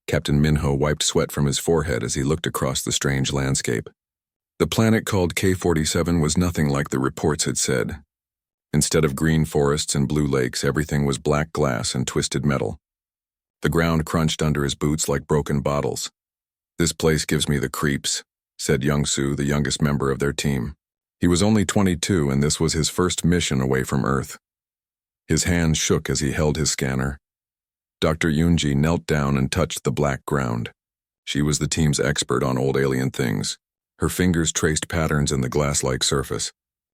Captain Minho wiped sweat from his forehead as he looked across the strange landscape. The planet called K-47 was nothing like the reports had said. Instead of green forests and blue lakes, everything was black glass and twisted metal. The ground crunched under his boots like broken bottles. "This place gives me the creeps," said Young-Soo, the youngest member of their team. He was only 22, and this was his first mission away from Earth. His hands shook as he held his scanner. Dr. Yoonji knelt down and touched the black ground. She was the team's expert on old alien things. Her fingers traced patterns in the glass-like surface.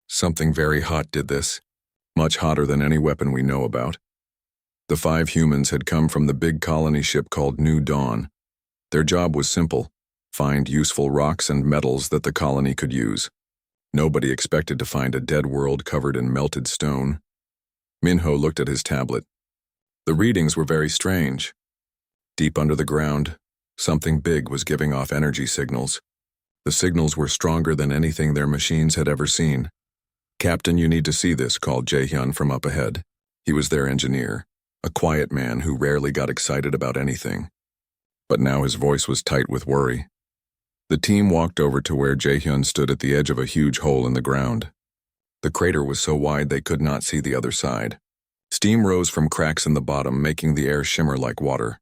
Something very hot did this, much hotter than any weapon we know about. The 5 humans had come from the big colony ship called New Dawn. Their job was simple: find useful rocks and metals that the colony could use. Nobody expected to find a dead world covered in melted stone. Minho looked at his tablet. The readings were very strange. Deep under the ground, something big was giving off energy signals. The signals were stronger than anything their machines had ever seen. "Captain, you need to see this," called Jae-hyun from up ahead. He was their engineer, a quiet man who rarely got excited about anything. But now his voice was tight with worry. The team walked over to where Jae-hyun stood at the edge of a huge hole in the ground. The crater was so wide they could not see the other side. Steam rose from cracks in the bottom, making the air shimmer like water.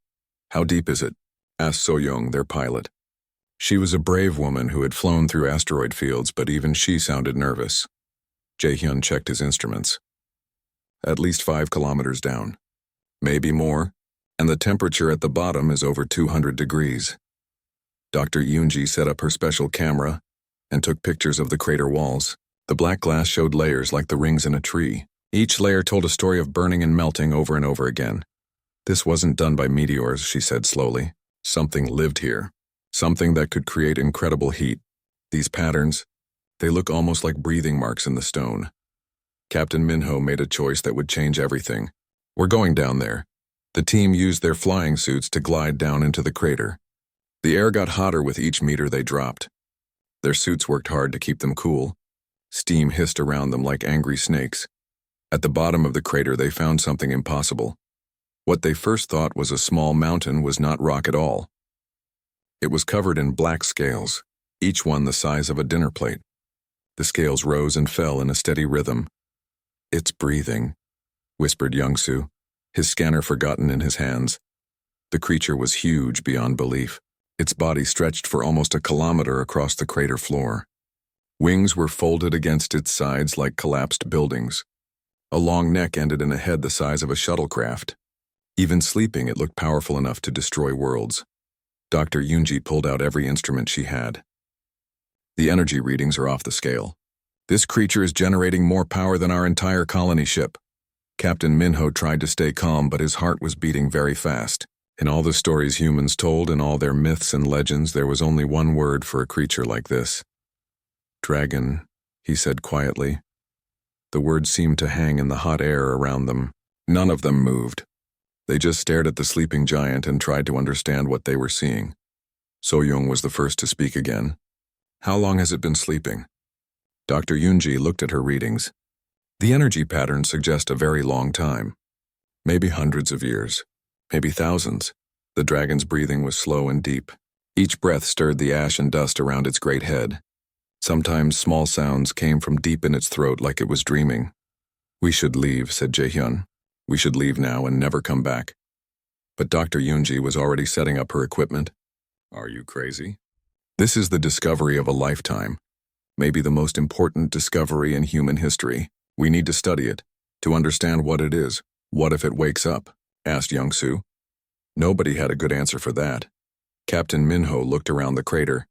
"How deep is it?" asked So-young, their pilot. She was a brave woman who had flown through asteroid fields, but even she sounded nervous. Jae-hyun checked his instruments. "At least 5 kilometers down. Maybe more, and the temperature at the bottom is over 200 degrees. Dr. Yoonji set up her special camera and took pictures of the crater walls. The black glass showed layers like the rings in a tree. Each layer told a story of burning and melting over and over again. "This wasn't done by meteors," she said slowly. "Something lived here. Something that could create incredible heat. These patterns, they look almost like breathing marks in the stone." Captain Minho made a choice that would change everything. "We're going down there." The team used their flying suits to glide down into the crater. The air got hotter with each meter they dropped. Their suits worked hard to keep them cool. Steam hissed around them like angry snakes. At the bottom of the crater they found something impossible. What they first thought was a small mountain was not rock at all. It was covered in black scales, each one the size of a dinner plate. The scales rose and fell in a steady rhythm. "It's breathing," whispered Young-Soo, his scanner forgotten in his hands. The creature was huge beyond belief. Its body stretched for almost a kilometer across the crater floor. Wings were folded against its sides like collapsed buildings. A long neck ended in a head the size of a shuttlecraft. Even sleeping, it looked powerful enough to destroy worlds. Dr. Yoonji pulled out every instrument she had. "The energy readings are off the scale. This creature is generating more power than our entire colony ship." Captain Minho tried to stay calm, but his heart was beating very fast. In all the stories humans told and all their myths and legends, there was only one word for a creature like this. "Dragon," he said quietly. The words seemed to hang in the hot air around them. None of them moved. They just stared at the sleeping giant and tried to understand what they were seeing. So-young was the first to speak again. "How long has it been sleeping?" Dr. Yoonji looked at her readings. "The energy patterns suggest a very long time. Maybe hundreds of years. Maybe thousands." The dragon's breathing was slow and deep. Each breath stirred the ash and dust around its great head. Sometimes small sounds came from deep in its throat like it was dreaming. "We should leave," said Jae-hyun. "We should leave now and never come back." But Dr. Yoonji was already setting up her equipment. "Are you crazy? This is the discovery of a lifetime. Maybe the most important discovery in human history. We need to study it, to understand what it is. What if it wakes up?" asked Young-Soo. Nobody had a good answer for that. Captain Minho looked around the crater.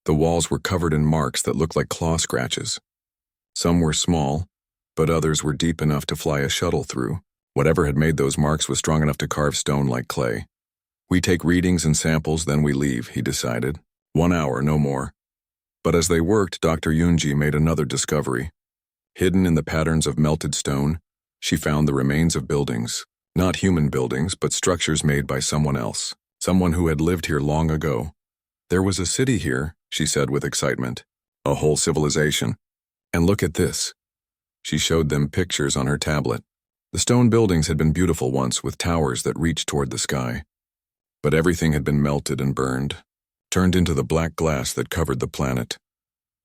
The walls were covered in marks that looked like claw scratches. Some were small, but others were deep enough to fly a shuttle through. Whatever had made those marks was strong enough to carve stone like clay. "We take readings and samples, then we leave," he decided. 1 hour, no more. But as they worked, Dr. Yoonji made another discovery. Hidden in the patterns of melted stone, she found the remains of buildings. Not human buildings, but structures made by someone else. Someone who had lived here long ago. "There was a city here," she said with excitement. "A whole civilization. And look at this." She showed them pictures on her tablet. The stone buildings had been beautiful once, with towers that reached toward the sky. But everything had been melted and burned, turned into the black glass that covered the planet.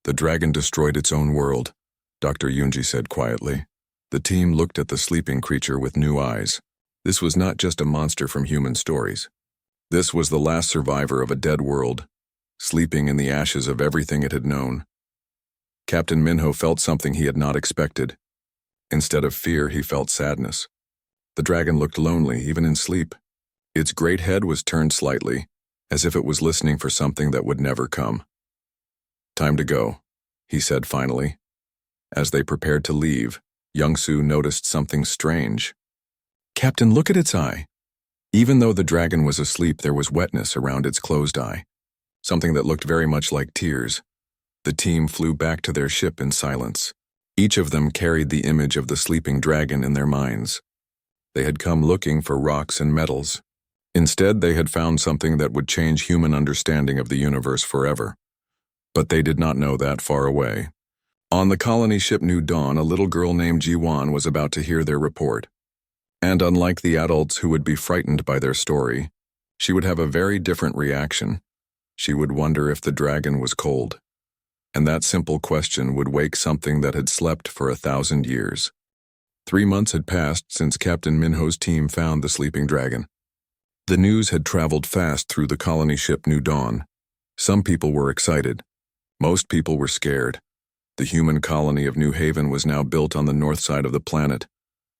The dragon destroyed its own world, Dr. Yunji said quietly. The team looked at the sleeping creature with new eyes. This was not just a monster from human stories. This was the last survivor of a dead world, sleeping in the ashes of everything it had known. Captain Minho felt something he had not expected. Instead of fear, he felt sadness. The dragon looked lonely, even in sleep. Its great head was turned slightly, as if it was listening for something that would never come. "Time to go," he said finally. As they prepared to leave, Young-Soo noticed something strange. "Captain, look at its eye." Even though the dragon was asleep, there was wetness around its closed eye, something that looked very much like tears. The team flew back to their ship in silence. Each of them carried the image of the sleeping dragon in their minds. They had come looking for rocks and metals. Instead, they had found something that would change human understanding of the universe forever. But they did not know that far away. On the colony ship New Dawn, a little girl named Ji-won was about to hear their report. And unlike the adults who would be frightened by their story, she would have a very different reaction. She would wonder if the dragon was cold. And that simple question would wake something that had slept for 1,000 years. 3 months had passed since Captain Minho's team found the sleeping dragon. The news had traveled fast through the colony ship New Dawn. Some people were excited. Most people were scared. The human colony of New Haven was now built on the north side of the planet,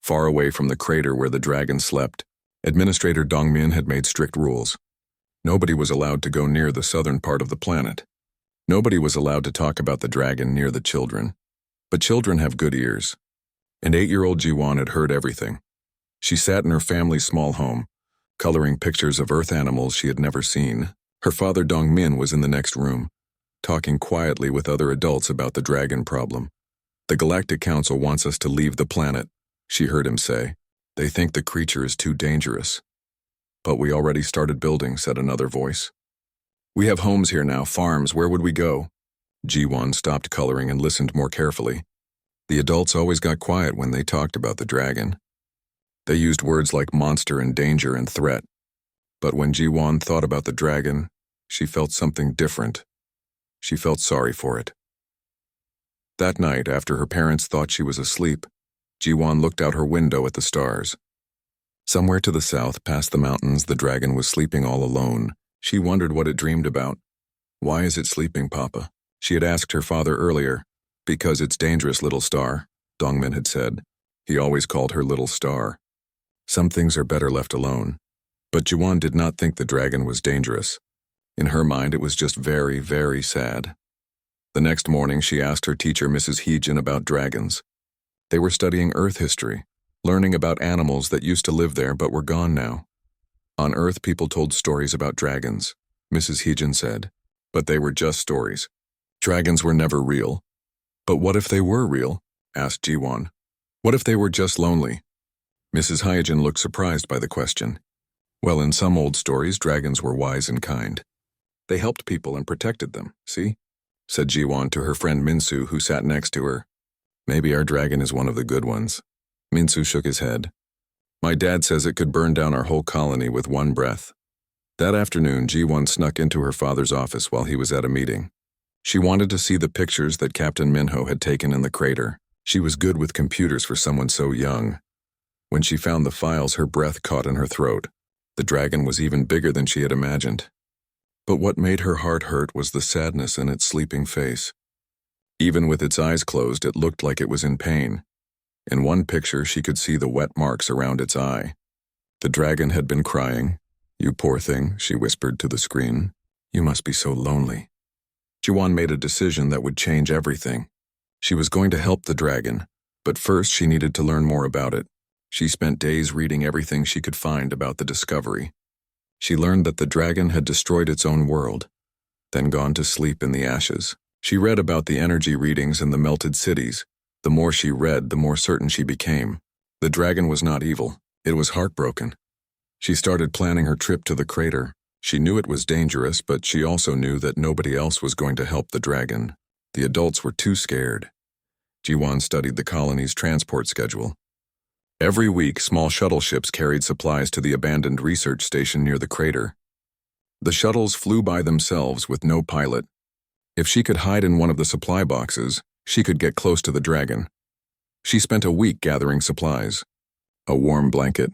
far away from the crater where the dragon slept. Administrator Dongmin had made strict rules. Nobody was allowed to go near the southern part of the planet. Nobody was allowed to talk about the dragon near the children. But children have good ears. And 8-year-old Ji-won had heard everything. She sat in her family's small home, coloring pictures of earth animals she had never seen. Her father Dongmin was in the next room, talking quietly with other adults about the dragon problem. "The Galactic Council wants us to leave the planet," she heard him say. "They think the creature is too dangerous." "But we already started building," said another voice. "We have homes here now, farms, where would we go?" Ji-won stopped coloring and listened more carefully. The adults always got quiet when they talked about the dragon. They used words like monster and danger and threat. But when Ji-won thought about the dragon, she felt something different. She felt sorry for it. That night, after her parents thought she was asleep, Ji-won looked out her window at the stars. Somewhere to the south, past the mountains, the dragon was sleeping all alone. She wondered what it dreamed about. "Why is it sleeping, Papa?" She had asked her father earlier. "Because it's dangerous, little star," Dongmin had said. He always called her little star. Some things are better left alone. But Ji-won did not think the dragon was dangerous. In her mind, it was just very, very sad. The next morning, she asked her teacher, Mrs. Heejin, about dragons. They were studying Earth history, learning about animals that used to live there but were gone now. On Earth, people told stories about dragons, Mrs. Heejin said. But they were just stories. Dragons were never real. "But what if they were real?" asked Ji-won. "What if they were just lonely?" Mrs. Hyejin looked surprised by the question. "Well, in some old stories, dragons were wise and kind. They helped people and protected them, see?" said Ji-won to her friend Minsu, who sat next to her. "Maybe our dragon is one of the good ones." Minsu shook his head. "My dad says it could burn down our whole colony with one breath." That afternoon, Ji-won snuck into her father's office while he was at a meeting. She wanted to see the pictures that Captain Minho had taken in the crater. She was good with computers for someone so young. When she found the files, her breath caught in her throat. The dragon was even bigger than she had imagined. But what made her heart hurt was the sadness in its sleeping face. Even with its eyes closed, it looked like it was in pain. In one picture, she could see the wet marks around its eye. The dragon had been crying. "You poor thing," she whispered to the screen. "You must be so lonely." Ji-won made a decision that would change everything. She was going to help the dragon, but first she needed to learn more about it. She spent days reading everything she could find about the discovery. She learned that the dragon had destroyed its own world, then gone to sleep in the ashes. She read about the energy readings and the melted cities. The more she read, the more certain she became. The dragon was not evil. It was heartbroken. She started planning her trip to the crater. She knew it was dangerous, but she also knew that nobody else was going to help the dragon. The adults were too scared. Ji-won studied the colony's transport schedule. Every week, small shuttle ships carried supplies to the abandoned research station near the crater. The shuttles flew by themselves with no pilot. If she could hide in one of the supply boxes, she could get close to the dragon. She spent a week gathering supplies. A warm blanket,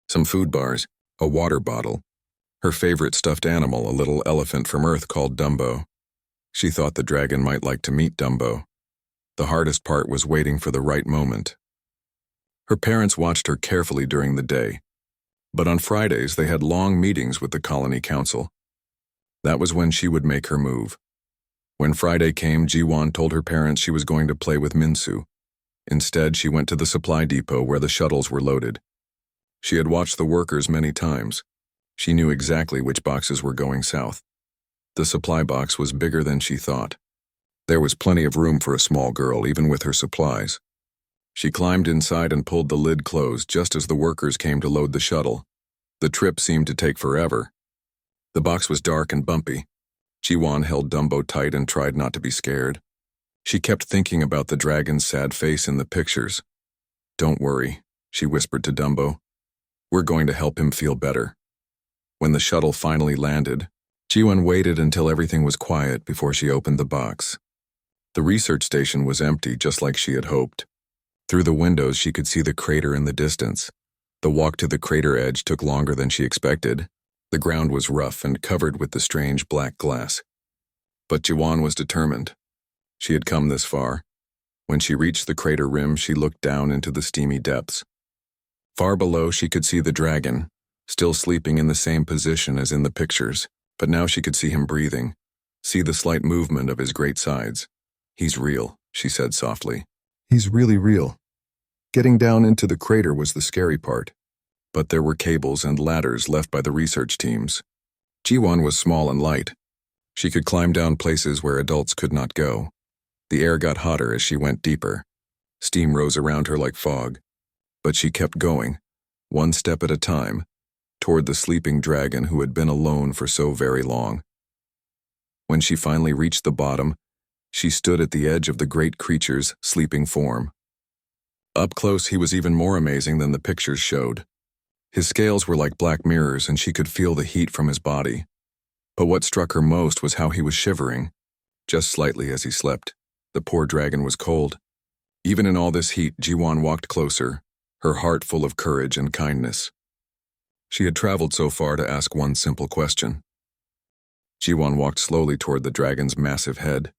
some food bars, a water bottle, her favorite stuffed animal, a little elephant from Earth called Dumbo. She thought the dragon might like to meet Dumbo. The hardest part was waiting for the right moment. Her parents watched her carefully during the day, but on Fridays they had long meetings with the colony council. That was when she would make her move. When Friday came, Jiwon told her parents she was going to play with Minsu. Instead, she went to the supply depot where the shuttles were loaded. She had watched the workers many times. She knew exactly which boxes were going south. The supply box was bigger than she thought. There was plenty of room for a small girl, even with her supplies. She climbed inside and pulled the lid closed just as the workers came to load the shuttle. The trip seemed to take forever. The box was dark and bumpy. Jiwon held Dumbo tight and tried not to be scared. She kept thinking about the dragon's sad face in the pictures. "Don't worry," she whispered to Dumbo. "We're going to help him feel better." When the shuttle finally landed, Jiwon waited until everything was quiet before she opened the box. The research station was empty, just like she had hoped. Through the windows, she could see the crater in the distance. The walk to the crater edge took longer than she expected. The ground was rough and covered with the strange black glass. But Jiwon was determined. She had come this far. When she reached the crater rim, she looked down into the steamy depths. Far below, she could see the dragon, still sleeping in the same position as in the pictures, but now she could see him breathing, see the slight movement of his great sides. "He's real," she said softly. "He's really real." Getting down into the crater was the scary part, but there were cables and ladders left by the research teams. Jiwon was small and light. She could climb down places where adults could not go. The air got hotter as she went deeper. Steam rose around her like fog, but she kept going, one step at a time, toward the sleeping dragon who had been alone for so very long. When she finally reached the bottom, she stood at the edge of the great creature's sleeping form. Up close, he was even more amazing than the pictures showed. His scales were like black mirrors, and she could feel the heat from his body. But what struck her most was how he was shivering, just slightly as he slept. The poor dragon was cold. Even in all this heat, Jiwon walked closer, her heart full of courage and kindness. She had traveled so far to ask one simple question. Jiwon walked slowly toward the dragon's massive head.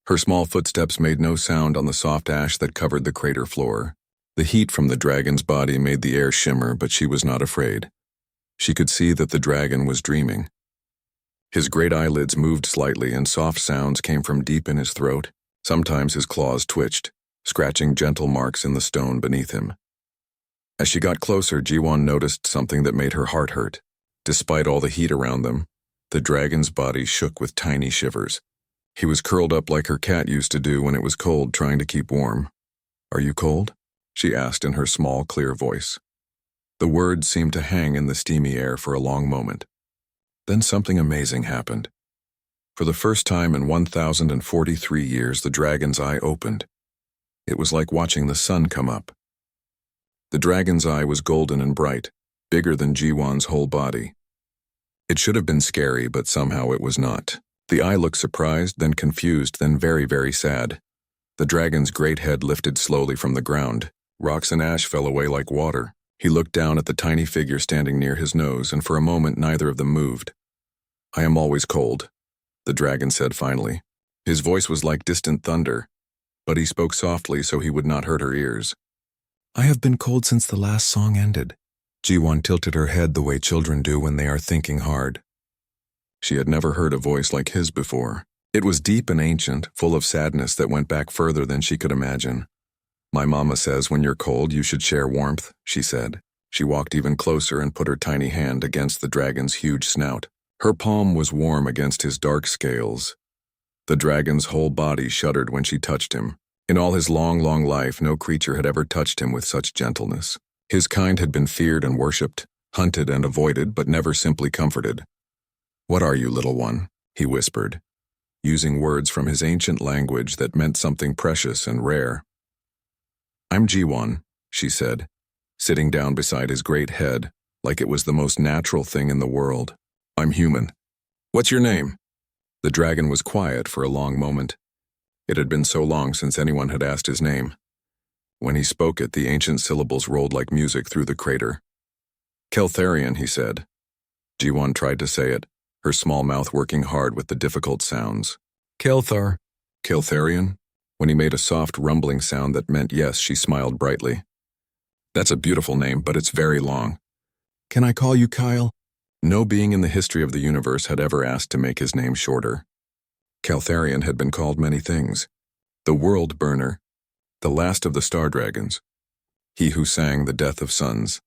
Her small footsteps made no sound on the soft ash that covered the crater floor. The heat from the dragon's body made the air shimmer, but she was not afraid. She could see that the dragon was dreaming. His great eyelids moved slightly, and soft sounds came from deep in his throat. Sometimes his claws twitched, scratching gentle marks in the stone beneath him. As she got closer, Jiwon noticed something that made her heart hurt. Despite all the heat around them, the dragon's body shook with tiny shivers. He was curled up like her cat used to do when it was cold, trying to keep warm. "Are you cold?" she asked in her small, clear voice. The words seemed to hang in the steamy air for a long moment. Then something amazing happened. For the first time in 1,043 years, the dragon's eye opened. It was like watching the sun come up. The dragon's eye was golden and bright, bigger than Jiwon's whole body. It should have been scary, but somehow it was not. The eye looked surprised, then confused, then very, very sad. The dragon's great head lifted slowly from the ground. Rocks and ash fell away like water. He looked down at the tiny figure standing near his nose, and for a moment neither of them moved. "I am always cold," the dragon said finally. His voice was like distant thunder, but he spoke softly so he would not hurt her ears. "I have been cold since the last song ended." Jiwon tilted her head the way children do when they are thinking hard. She had never heard a voice like his before. It was deep and ancient, full of sadness that went back further than she could imagine. "My mama says when you're cold you should share warmth," she said. She walked even closer and put her tiny hand against the dragon's huge snout. Her palm was warm against his dark scales. The dragon's whole body shuddered when she touched him. In all his long, long life, no creature had ever touched him with such gentleness. His kind had been feared and worshipped, hunted and avoided, but never simply comforted. "What are you, little one?" he whispered, using words from his ancient language that meant something precious and rare. "I'm Jiwon," she said, sitting down beside his great head like it was the most natural thing in the world. "I'm human." What's your name? The dragon was quiet for a long moment. It had been so long since anyone had asked his name. When he spoke it, the ancient syllables rolled like music through the crater. Keltharian, he said. Jiwan tried to say it, her small mouth working hard with the difficult sounds. Kelthar. Keltharian? When he made a soft rumbling sound that meant yes, she smiled brightly. That's a beautiful name, but it's very long. Can I call you Kyle? No being in the history of the universe had ever asked to make his name shorter. Keltharian had been called many things. The World Burner, the last of the Star Dragons, he who sang the death of suns.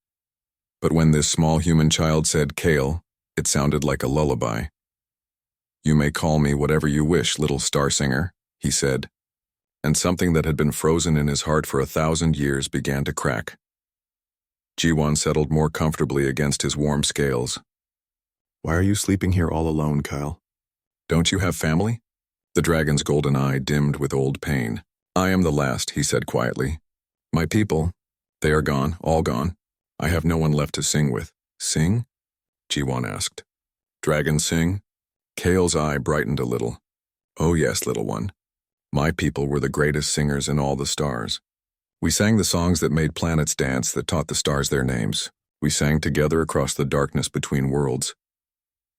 But when this small human child said Kale, it sounded like a lullaby. You may call me whatever you wish, little star singer, he said, and something that had been frozen in his heart for 1,000 years began to crack. Jiwan settled more comfortably against his warm scales. Why are you sleeping here all alone, Kyle? Don't you have family? The dragon's golden eye dimmed with old pain. I am the last, he said quietly. My people, they are gone, all gone. I have no one left to sing with. Sing? Jiwan asked. Dragon sing? Kale's eye brightened a little. Oh yes, little one. My people were the greatest singers in all the stars. We sang the songs that made planets dance, that taught the stars their names. We sang together across the darkness between worlds.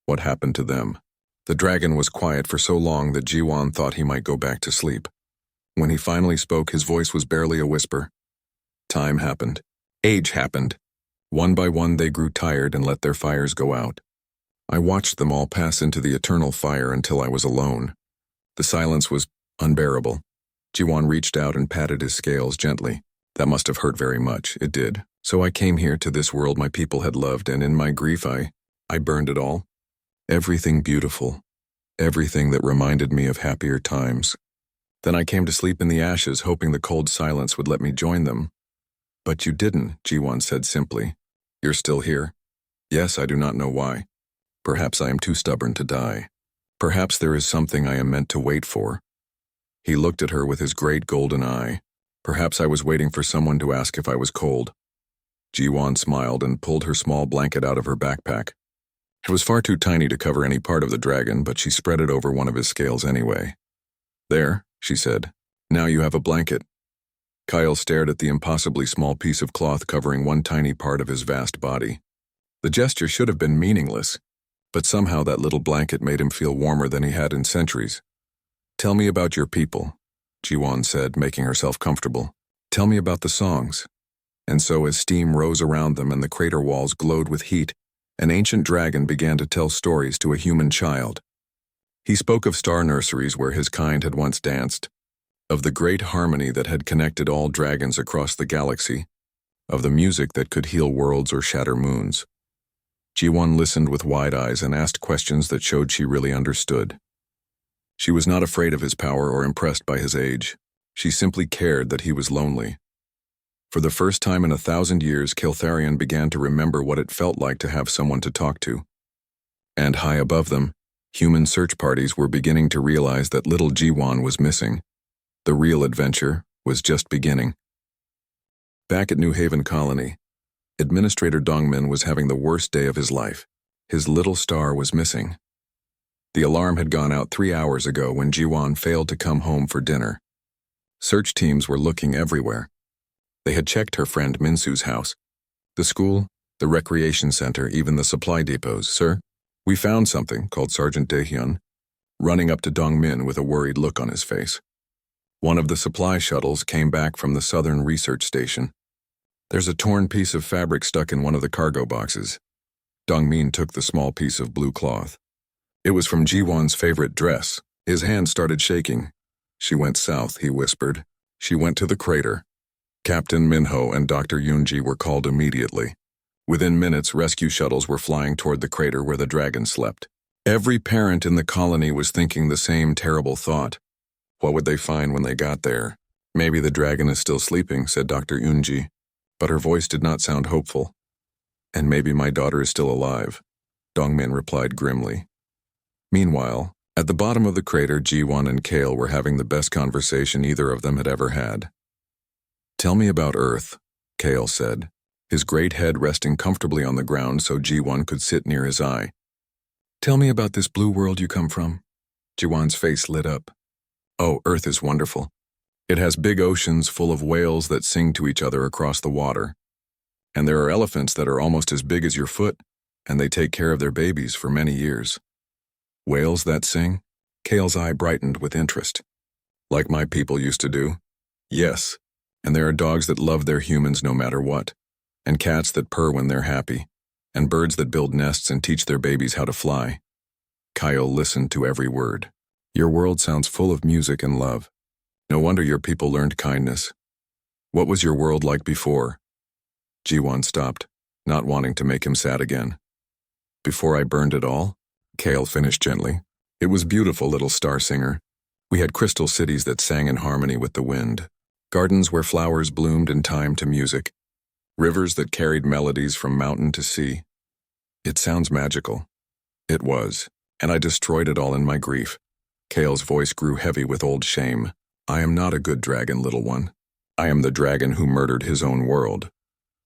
What happened to them? The dragon was quiet for so long that Jiwan thought he might go back to sleep. When he finally spoke, his voice was barely a whisper. Time happened. Age happened. One by one they grew tired and let their fires go out. I watched them all pass into the eternal fire until I was alone. The silence was unbearable. Jiwan reached out and patted his scales gently. That must have hurt very much. It did. So I came here to this world my people had loved, and in my grief I burned it all. Everything beautiful. Everything that reminded me of happier times. Then I came to sleep in the ashes, hoping the cold silence would let me join them. But you didn't, Jiwan said simply. You're still here. Yes, I do not know why. Perhaps I am too stubborn to die. Perhaps there is something I am meant to wait for. He looked at her with his great golden eye. Perhaps I was waiting for someone to ask if I was cold. Jiwan smiled and pulled her small blanket out of her backpack. It was far too tiny to cover any part of the dragon, but she spread it over one of his scales anyway. There, she said. Now you have a blanket. Kyle stared at the impossibly small piece of cloth covering one tiny part of his vast body. The gesture should have been meaningless, but somehow that little blanket made him feel warmer than he had in centuries. Tell me about your people, Jiwan said, making herself comfortable. Tell me about the songs. And so as steam rose around them and the crater walls glowed with heat, an ancient dragon began to tell stories to a human child. He spoke of star nurseries where his kind had once danced, of the great harmony that had connected all dragons across the galaxy, of the music that could heal worlds or shatter moons. Jiwan listened with wide eyes and asked questions that showed she really understood. She was not afraid of his power or impressed by his age. She simply cared that he was lonely. For the first time in 1,000 years, Keltharian began to remember what it felt like to have someone to talk to. And high above them, human search parties were beginning to realize that little Jiwan was missing. The real adventure was just beginning. Back at New Haven Colony, Administrator Dongmin was having the worst day of his life. His little star was missing. The alarm had gone out 3 hours ago when Jiwan failed to come home for dinner. Search teams were looking everywhere. They had checked her friend Minsu's house, the school, the recreation center, even the supply depots. Sir, we found something, called Sergeant Daehyun, running up to Dongmin with a worried look on his face. One of the supply shuttles came back from the Southern Research Station. There's a torn piece of fabric stuck in one of the cargo boxes. Dongmin took the small piece of blue cloth. It was from Jiwan's favorite dress. His hand started shaking. She went south, he whispered. She went to the crater. Captain Minho and Dr. Yoonji were called immediately. Within minutes, rescue shuttles were flying toward the crater where the dragon slept. Every parent in the colony was thinking the same terrible thought. What would they find when they got there? Maybe the dragon is still sleeping, said Dr. Yoonji, but her voice did not sound hopeful. And maybe my daughter is still alive, Dongmin replied grimly. Meanwhile, at the bottom of the crater, Jiwan and Kale were having the best conversation either of them had ever had. Tell me about Earth, Kale said, his great head resting comfortably on the ground so Jiwan could sit near his eye. Tell me about this blue world you come from. Jiwan's face lit up. Oh, Earth is wonderful. It has big oceans full of whales that sing to each other across the water. And there are elephants that are almost as big as your foot, and they take care of their babies for many years. Whales that sing? Kale's eye brightened with interest. Like my people used to do? Yes. And there are dogs that love their humans no matter what, and cats that purr when they're happy, and birds that build nests and teach their babies how to fly. Kyle listened to every word. Your world sounds full of music and love. No wonder your people learned kindness. What was your world like before? Jiwan stopped, not wanting to make him sad again. Before I burned it all? Kale finished gently. It was beautiful, little star singer. We had crystal cities that sang in harmony with the wind, gardens where flowers bloomed in time to music, rivers that carried melodies from mountain to sea. It sounds magical. It was, and I destroyed it all in my grief. Kale's voice grew heavy with old shame. I am not a good dragon, little one. I am the dragon who murdered his own world.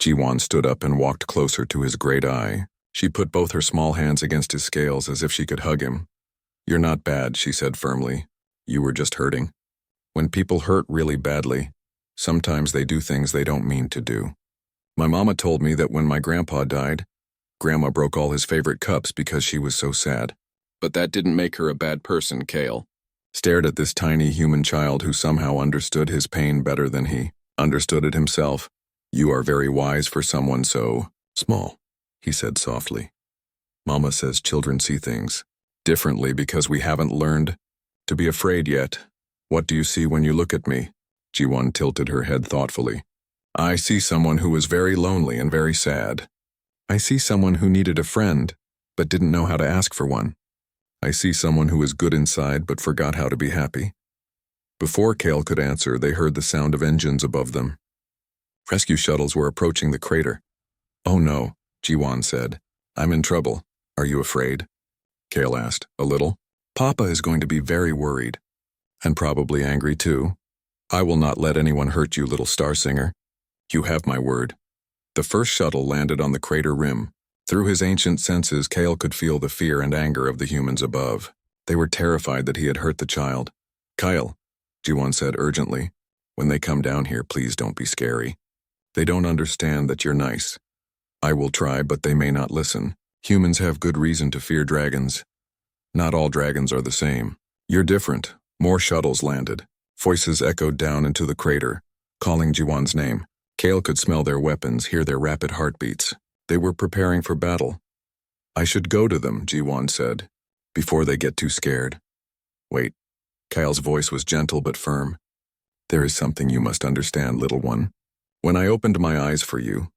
Jiwan stood up and walked closer to his great eye. She put both her small hands against his scales as if she could hug him. You're not bad, she said firmly. You were just hurting. When people hurt really badly, sometimes they do things they don't mean to do. My mama told me that when my grandpa died, Grandma broke all his favorite cups because she was so sad. But that didn't make her a bad person, Kale. Stared at this tiny human child who somehow understood his pain better than he understood it himself. You are very wise for someone so small, he said softly. Mama says children see things differently because we haven't learned to be afraid yet. What do you see when you look at me? Jiwan tilted her head thoughtfully. I see someone who was very lonely and very sad. I see someone who needed a friend, but didn't know how to ask for one. I see someone who is good inside but forgot how to be happy. Before Kale could answer, they heard the sound of engines above them. Rescue shuttles were approaching the crater. Oh no, Jiwan said. I'm in trouble. Are you afraid? Kale asked. A little. Papa is going to be very worried. And probably angry too. I will not let anyone hurt you, little star singer. You have my word. The first shuttle landed on the crater rim. Through his ancient senses, Kale could feel the fear and anger of the humans above. They were terrified that he had hurt the child. Kyle, Jiwan said urgently, when they come down here, please don't be scary. They don't understand that you're nice. I will try, but they may not listen. Humans have good reason to fear dragons. Not all dragons are the same. You're different. More shuttles landed. Voices echoed down into the crater, calling Jiwan's name. Kale could smell their weapons, hear their rapid heartbeats. They were preparing for battle. I should go to them, Jiwan said, before they get too scared. Wait. Kyle's voice was gentle but firm. There is something you must understand, little one. When I opened my eyes for you,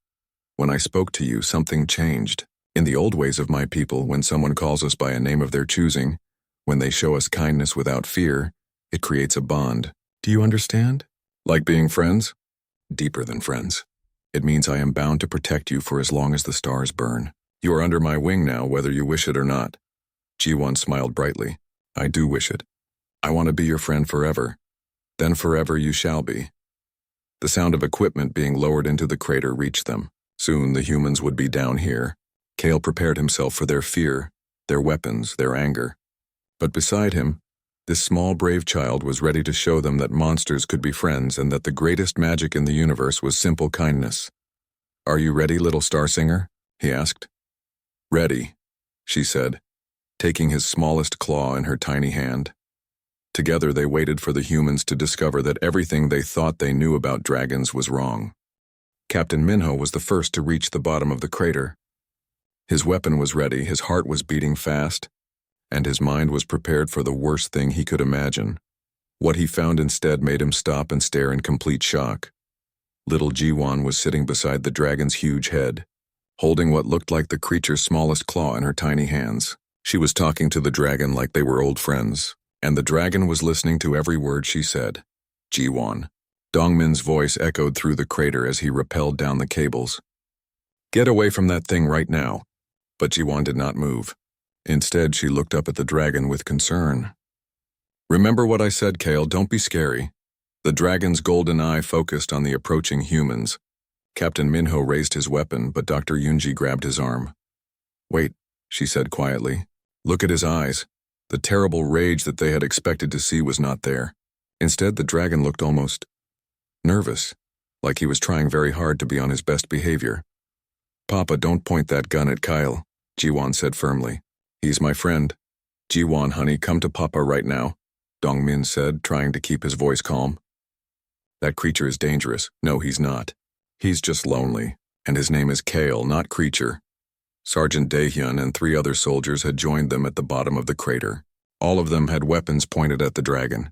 when I spoke to you, something changed. In the old ways of my people, when someone calls us by a name of their choosing, when they show us kindness without fear, it creates a bond. Do you understand? Like being friends? Deeper than friends. It means I am bound to protect you for as long as the stars burn. You are under my wing now, whether you wish it or not. Jiwan smiled brightly. I do wish it. I want to be your friend forever. Then forever you shall be. The sound of equipment being lowered into the crater reached them. Soon the humans would be down here. Kale prepared himself for their fear, their weapons, their anger. But beside him, this small brave child was ready to show them that monsters could be friends and that the greatest magic in the universe was simple kindness. Are you ready, little star singer? He asked. Ready, she said, taking his smallest claw in her tiny hand. Together they waited for the humans to discover that everything they thought they knew about dragons was wrong. Captain Minho was the first to reach the bottom of the crater. His weapon was ready, his heart was beating fast, and his mind was prepared for the worst thing he could imagine. What he found instead made him stop and stare in complete shock. Little Jiwan was sitting beside the dragon's huge head, holding what looked like the creature's smallest claw in her tiny hands. She was talking to the dragon like they were old friends, and the dragon was listening to every word she said. Jiwan. Dongmin's voice echoed through the crater as he rappelled down the cables. Get away from that thing right now. But Jiwan did not move. Instead, she looked up at the dragon with concern. Remember what I said, Kale, don't be scary. The dragon's golden eye focused on the approaching humans. Captain Minho raised his weapon, but Dr. Yunji grabbed his arm. Wait, she said quietly. Look at his eyes. The terrible rage that they had expected to see was not there. Instead, the dragon looked almost nervous, like he was trying very hard to be on his best behavior. "Papa, don't point that gun at Kyle," Jiwon said firmly. "He's my friend." "Jiwon, honey, come to Papa right now," Dongmin said, trying to keep his voice calm. "That creature is dangerous." "No, he's not. He's just lonely, and his name is Kale, not creature." Sergeant Daehyun and 3 other soldiers had joined them at the bottom of the crater. All of them had weapons pointed at the dragon.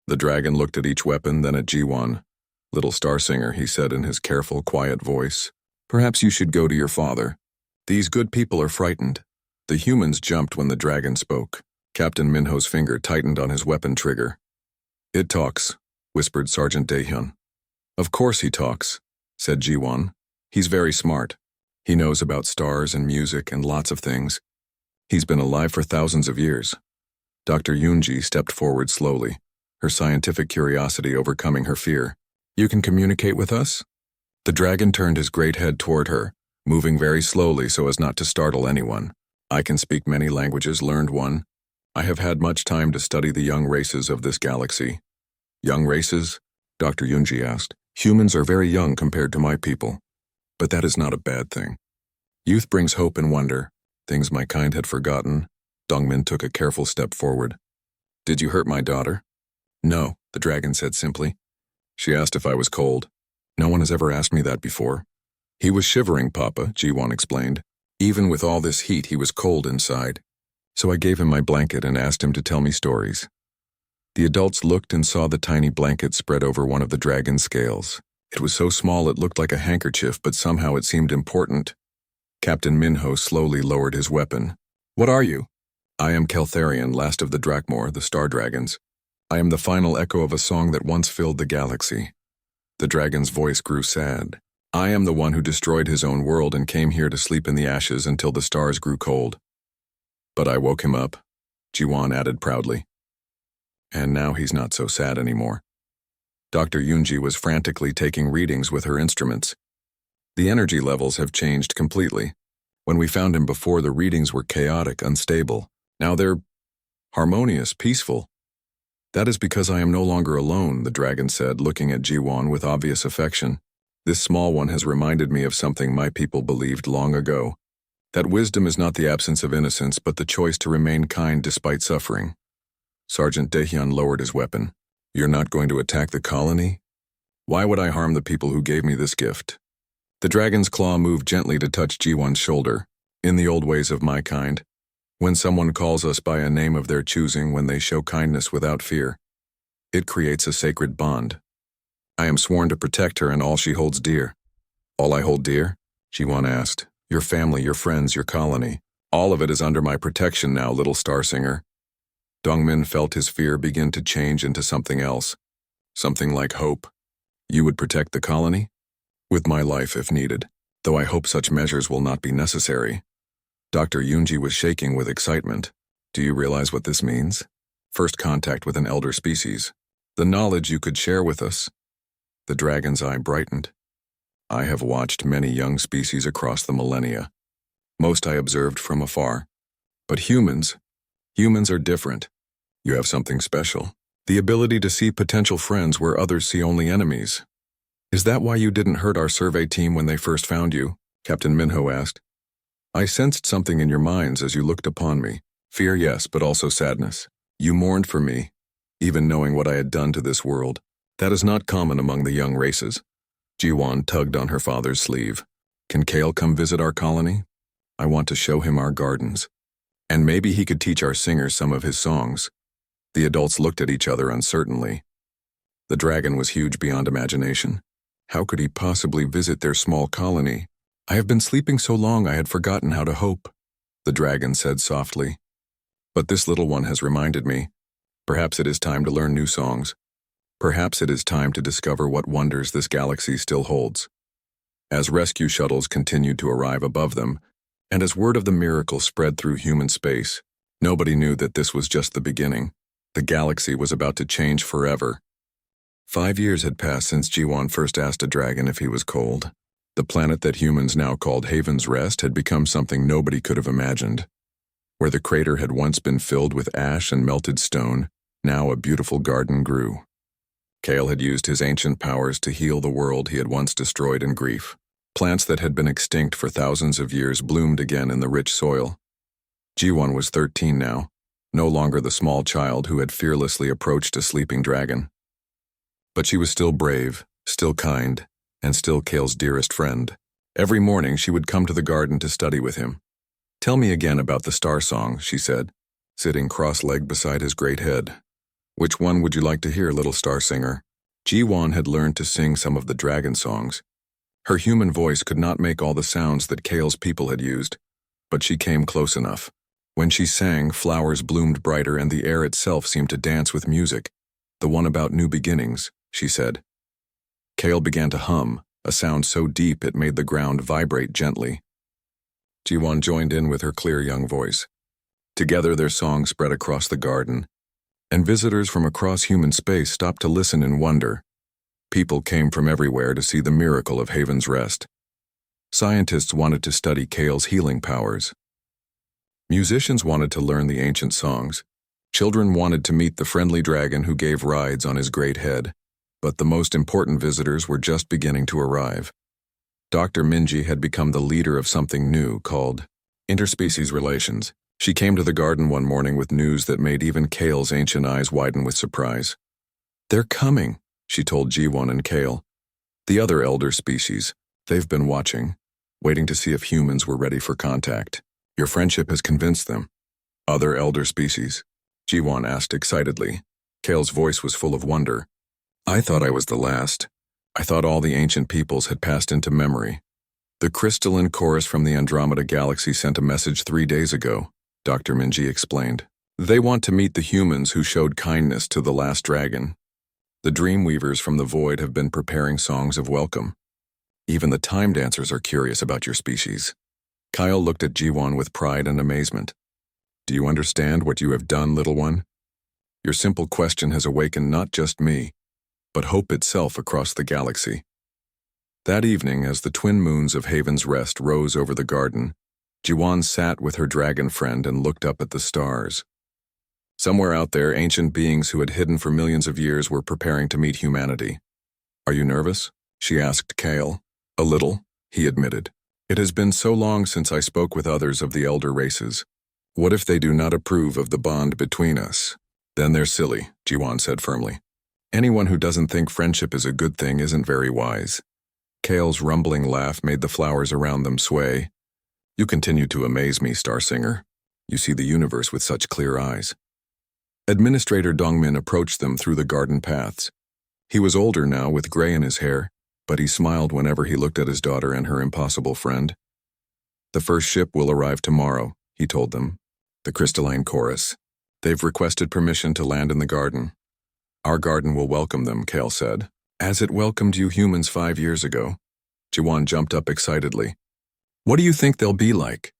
The dragon looked at each weapon, then at Jiwon. "Little Star Singer," he said in his careful, quiet voice, "perhaps you should go to your father. These good people are frightened." The humans jumped when the dragon spoke. Captain Minho's finger tightened on his weapon trigger. "It talks," whispered Sergeant Daehyun. "Of course he talks," said Jiwon. "He's very smart. He knows about stars and music and lots of things. He's been alive for thousands of years." Dr. Yoonji stepped forward slowly, her scientific curiosity overcoming her fear. "You can communicate with us?" The dragon turned his great head toward her, moving very slowly so as not to startle anyone. "I can speak many languages, learned one. I have had much time to study the young races of this galaxy." "Young races?" Dr. Yoonji asked. "Humans are very young compared to my people. But that is not a bad thing. Youth brings hope and wonder, things my kind had forgotten." Dongmin took a careful step forward. "Did you hurt my daughter?" "No," the dragon said simply. "She asked if I was cold. No one has ever asked me that before." "He was shivering, Papa," Jiwon explained. "Even with all this heat, he was cold inside. So I gave him my blanket and asked him to tell me stories." The adults looked and saw the tiny blanket spread over one of the dragon's scales. It was so small it looked like a handkerchief, but somehow it seemed important. Captain Minho slowly lowered his weapon. "What are you?" "I am Keltharion, last of the Drakmor, the Star Dragons. I am the final echo of a song that once filled the galaxy." The dragon's voice grew sad. "I am the one who destroyed his own world and came here to sleep in the ashes until the stars grew cold. But I woke him up," Jiwon added proudly. "And now he's not so sad anymore." Dr. Yoonji was frantically taking readings with her instruments. "The energy levels have changed completely. When we found him before, the readings were chaotic, unstable. Now they're harmonious, peaceful." "That is because I am no longer alone," the dragon said, looking at Jiwon with obvious affection. "This small one has reminded me of something my people believed long ago. That wisdom is not the absence of innocence, but the choice to remain kind despite suffering." Sergeant Daehyun lowered his weapon. "You're not going to attack the colony? Why would I harm the people who gave me this gift?" The dragon's claw moved gently to touch Jiwon's shoulder. "In the old ways of my kind, when someone calls us by a name of their choosing, when they show kindness without fear, it creates a sacred bond. I am sworn to protect her and all she holds dear." "All I hold dear?" Jiwon asked. "Your family, your friends, your colony. All of it is under my protection now, little Star Singer." Dongmin felt his fear begin to change into something else. Something like hope. "You would protect the colony?" "With my life if needed, though I hope such measures will not be necessary." Dr. Yoonji was shaking with excitement. "Do you realize what this means? First contact with an elder species. The knowledge you could share with us." The dragon's eye brightened. "I have watched many young species across the millennia. Most I observed from afar. But humans are different. You have something special. The ability to see potential friends where others see only enemies. Is that why you didn't hurt our survey team when they first found you?" Captain Minho asked. "I sensed something in your minds as you looked upon me. Fear, yes, but also sadness. You mourned for me, even knowing what I had done to this world. That is not common among the young races." Jiwon tugged on her father's sleeve. "Can Kale come visit our colony? I want to show him our gardens. And maybe he could teach our singers some of his songs." The adults looked at each other uncertainly. The dragon was huge beyond imagination. How could he possibly visit their small colony? "I have been sleeping so long I had forgotten how to hope," the dragon said softly. "But this little one has reminded me. Perhaps it is time to learn new songs. Perhaps it is time to discover what wonders this galaxy still holds." As rescue shuttles continued to arrive above them, and as word of the miracle spread through human space, nobody knew that this was just the beginning. The galaxy was about to change forever. 5 years had passed since Jiwon first asked a dragon if he was cold. The planet that humans now called Haven's Rest had become something nobody could have imagined. Where the crater had once been filled with ash and melted stone, now a beautiful garden grew. Kale had used his ancient powers to heal the world he had once destroyed in grief. Plants that had been extinct for thousands of years bloomed again in the rich soil. Jiwon was 13 now, no longer the small child who had fearlessly approached a sleeping dragon. But she was still brave, still kind, and still Kale's dearest friend. Every morning she would come to the garden to study with him. "Tell me again about the star song," she said, sitting cross-legged beside his great head. "Which one would you like to hear, little star singer?" Jiwon had learned to sing some of the dragon songs. Her human voice could not make all the sounds that Kale's people had used, but she came close enough. When she sang, flowers bloomed brighter and the air itself seemed to dance with music. "The one about new beginnings," she said. Kale began to hum, a sound so deep it made the ground vibrate gently. Jiwon joined in with her clear young voice. Together their song spread across the garden, and visitors from across human space stopped to listen in wonder. People came from everywhere to see the miracle of Haven's Rest. Scientists wanted to study Kale's healing powers. Musicians wanted to learn the ancient songs. Children wanted to meet the friendly dragon who gave rides on his great head. But the most important visitors were just beginning to arrive. Dr. Minji had become the leader of something new called interspecies relations. She came to the garden one morning with news that made even Kale's ancient eyes widen with surprise. "They're coming," she told Jiwon and Kale. "The other elder species. They've been watching, waiting to see if humans were ready for contact. Your friendship has convinced them." "Other elder species?" Jiwon asked excitedly. Kale's voice was full of wonder. "I thought I was the last. I thought all the ancient peoples had passed into memory. The crystalline chorus from the Andromeda galaxy sent a message 3 days ago," Dr. Minji explained. "They want to meet the humans who showed kindness to the last dragon. The Dreamweavers from the void have been preparing songs of welcome. Even the time dancers are curious about your species." Kyle looked at Jiwon with pride and amazement. "Do you understand what you have done, little one? Your simple question has awakened not just me, but hope itself across the galaxy." That evening, as the twin moons of Haven's Rest rose over the garden, Jiwon sat with her dragon friend and looked up at the stars. Somewhere out there, ancient beings who had hidden for millions of years were preparing to meet humanity. "Are you nervous?" she asked Kale. "A little," he admitted. "It has been so long since I spoke with others of the elder races. What if they do not approve of the bond between us?" "Then they're silly," Jiwon said firmly. "Anyone who doesn't think friendship is a good thing isn't very wise." Kale's rumbling laugh made the flowers around them sway. "You continue to amaze me, Star Singer. You see the universe with such clear eyes." Administrator Dongmin approached them through the garden paths. He was older now, with gray in his hair, but he smiled whenever he looked at his daughter and her impossible friend. "The first ship will arrive tomorrow," he told them. "The crystalline chorus. They've requested permission to land in the garden. Our garden will welcome them," Kale said, "as it welcomed you humans 5 years ago." Jiwon jumped up excitedly. "What do you think they'll be like?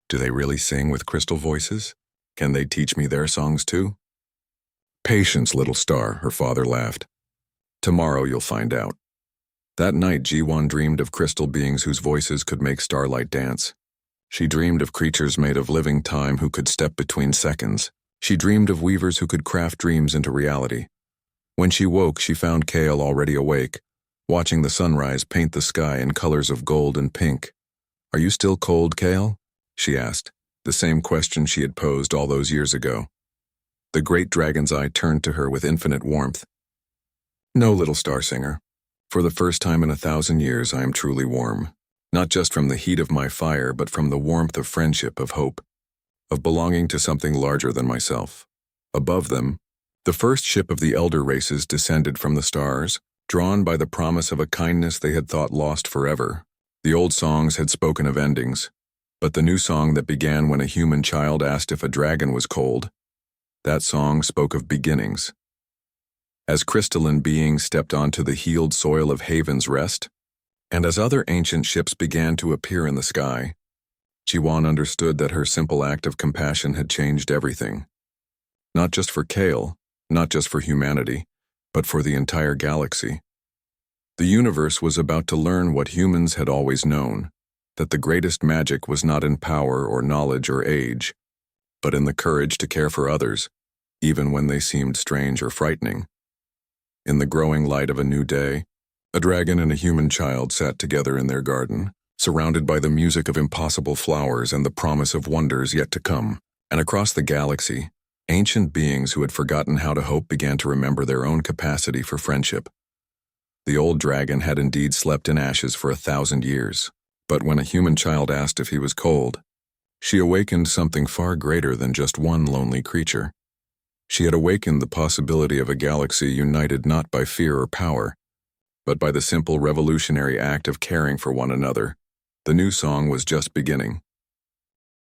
Do they really sing with crystal voices? Can they teach me their songs too?" "Patience, little star," her father laughed. "Tomorrow you'll find out." That night, Jiwon dreamed of crystal beings whose voices could make starlight dance. She dreamed of creatures made of living time who could step between seconds. She dreamed of weavers who could craft dreams into reality. When she woke, she found Kale already awake, watching the sunrise paint the sky in colors of gold and pink. "Are you still cold, Kale?" she asked, the same question she had posed all those years ago. The great dragon's eye turned to her with infinite warmth. "No, little star singer. For the first time in 1,000 years, I am truly warm. Not just from the heat of my fire, but from the warmth of friendship, of hope, of belonging to something larger than myself." Above them, the first ship of the elder races descended from the stars, drawn by the promise of a kindness they had thought lost forever. The old songs had spoken of endings, but the new song that began when a human child asked if a dragon was cold, that song spoke of beginnings. As crystalline beings stepped onto the healed soil of Haven's Rest, and as other ancient ships began to appear in the sky, Jiwon understood that her simple act of compassion had changed everything. Not just for Kale, not just for humanity, but for the entire galaxy. The universe was about to learn what humans had always known, that the greatest magic was not in power or knowledge or age, but in the courage to care for others, even when they seemed strange or frightening. In the growing light of a new day, a dragon and a human child sat together in their garden, surrounded by the music of impossible flowers and the promise of wonders yet to come. And across the galaxy, ancient beings who had forgotten how to hope began to remember their own capacity for friendship. The old dragon had indeed slept in ashes for 1,000 years, but when a human child asked if he was cold, she awakened something far greater than just one lonely creature. She had awakened the possibility of a galaxy united not by fear or power, but by the simple revolutionary act of caring for one another. The new song was just beginning.